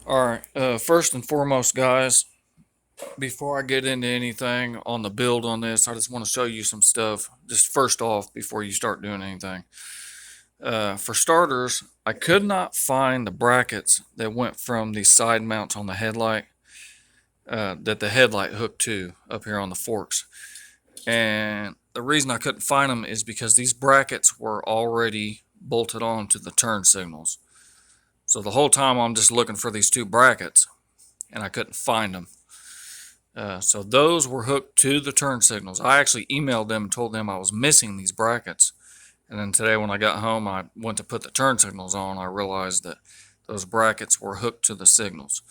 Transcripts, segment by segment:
Alright, first and foremost, guys, before I get into anything on the build on this, I just want to show you some stuff. Just first off, before you start doing anything. For starters, I could not find the brackets that went from the side mounts on the headlight that the headlight hooked to up here on the forks. And the reason I couldn't find them is because these brackets were already bolted on to the turn signals. So the whole time I'm just looking for these two brackets and I couldn't find them. So those were hooked to the turn signals. I actually emailed them and told them I was missing these brackets. And then today when I got home, I went to put the turn signals on. I realized that those brackets were hooked to the signals.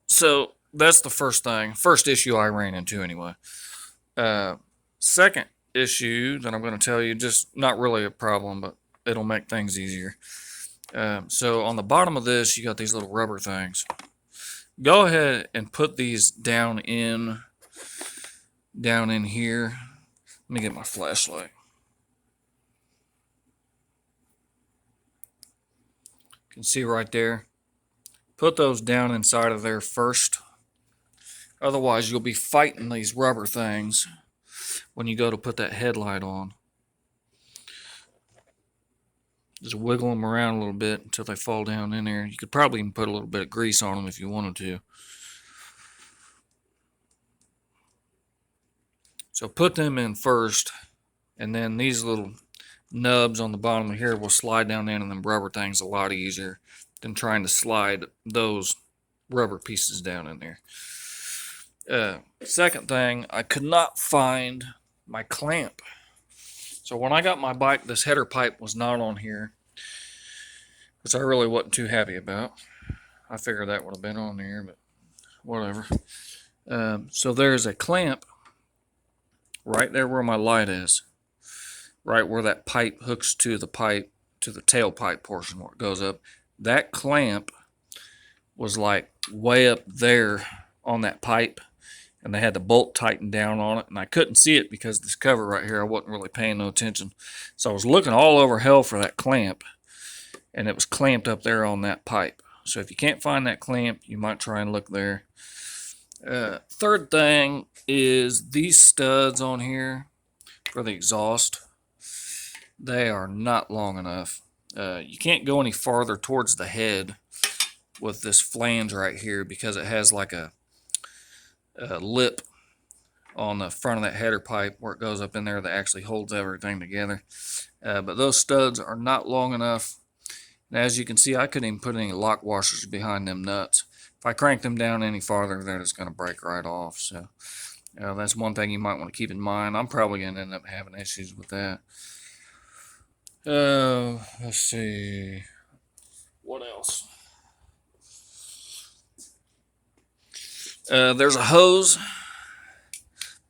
So that's the first issue I ran into anyway. Second issue that I'm going to tell you, just not really a problem, but it'll make things easier. So on the bottom of this, you got these little rubber things. Go ahead and put these down in here. Let me get my flashlight. You can see right there. Put those down inside of there first. Otherwise, you'll be fighting these rubber things when you go to put that headlight on. Just wiggle them around a little bit until they fall down in there. You could probably even put a little bit of grease on them if you wanted to. So put them in first, and then these little nubs on the bottom of here will slide down in, and them rubber things a lot easier than trying to slide those rubber pieces down in there. Second thing, I could not find my clamp. So when I got my bike, this header pipe was not on here, which I really wasn't too happy about. I figured that would have been on there, but whatever. So there's a clamp right there where my light is, right where that pipe hooks to the pipe, to the tailpipe portion where it goes up. That clamp was like way up there on that pipe, and they had the bolt tightened down on it, and I couldn't see it because this cover right here, I wasn't really paying no attention. So I was looking all over hell for that clamp, and it was clamped up there on that pipe. So if you can't find that clamp, you might try and look there. Third thing is these studs on here for the exhaust. They are not long enough. You can't go any farther towards the head with this flange right here because it has like a lip on the front of that header pipe where it goes up in there that actually holds everything together. But those studs are not long enough. And as you can see, I couldn't even put any lock washers behind them nuts. If I crank them down any farther, they're just going to break right off. So that's one thing you might want to keep in mind. I'm probably going to end up having issues with that. Let's see. What else? There's a hose.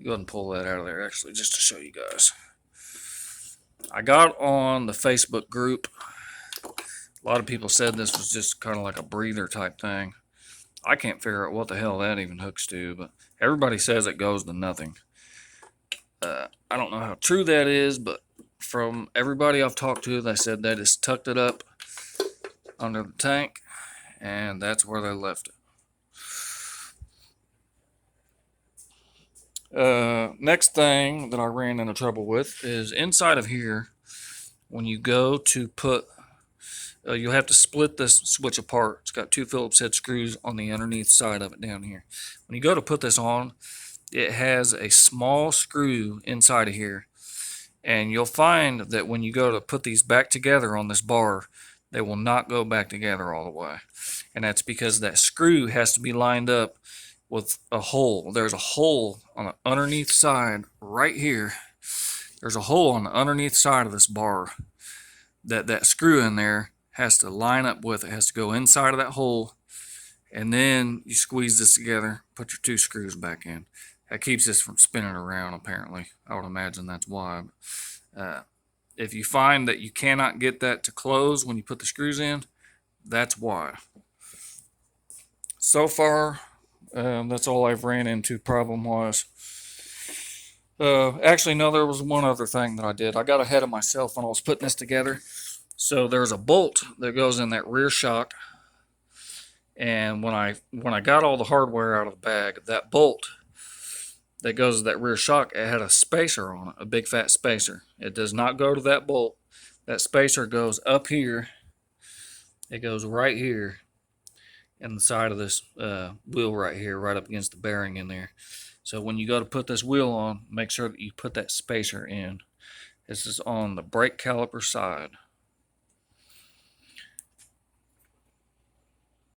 Go ahead and pull that out of there, actually, just to show you guys. I got on the Facebook group. A lot of people said this was just kind of like a breather type thing. I can't figure out what the hell that even hooks to, but everybody says it goes to nothing. I don't know how true that is, but from everybody I've talked to, they said they just tucked it up under the tank, and that's where they left it. Next thing that I ran into trouble with is inside of here, when you go to put, you'll have to split this switch apart. It's got two Phillips head screws on the underneath side of it down here. When you go to put this on, it has a small screw inside of here. And you'll find that when you go to put these back together on this bar, they will not go back together all the way. And that's because that screw has to be lined up with a hole. There's a hole on the underneath side right here. There's a hole on the underneath side of this bar that screw in there has to line up with. It has to go inside of that hole, and then you squeeze this together, put your two screws back in. That keeps this from spinning around, apparently. I would imagine that's why. If you find that you cannot get that to close when you put the screws in, that's why. So far, that's all I've ran into problem-wise. Actually, no, there was one other thing that I did. I got ahead of myself when I was putting this together. So there's a bolt that goes in that rear shock. And when I got all the hardware out of the bag, that bolt that goes to that rear shock, it had a spacer on it, a big fat spacer. It does not go to that bolt. That spacer goes up here. It goes right here in the side of this wheel right here, right up against the bearing in there. So when you go to put this wheel on, make sure that you put that spacer in. This is on the brake caliper side.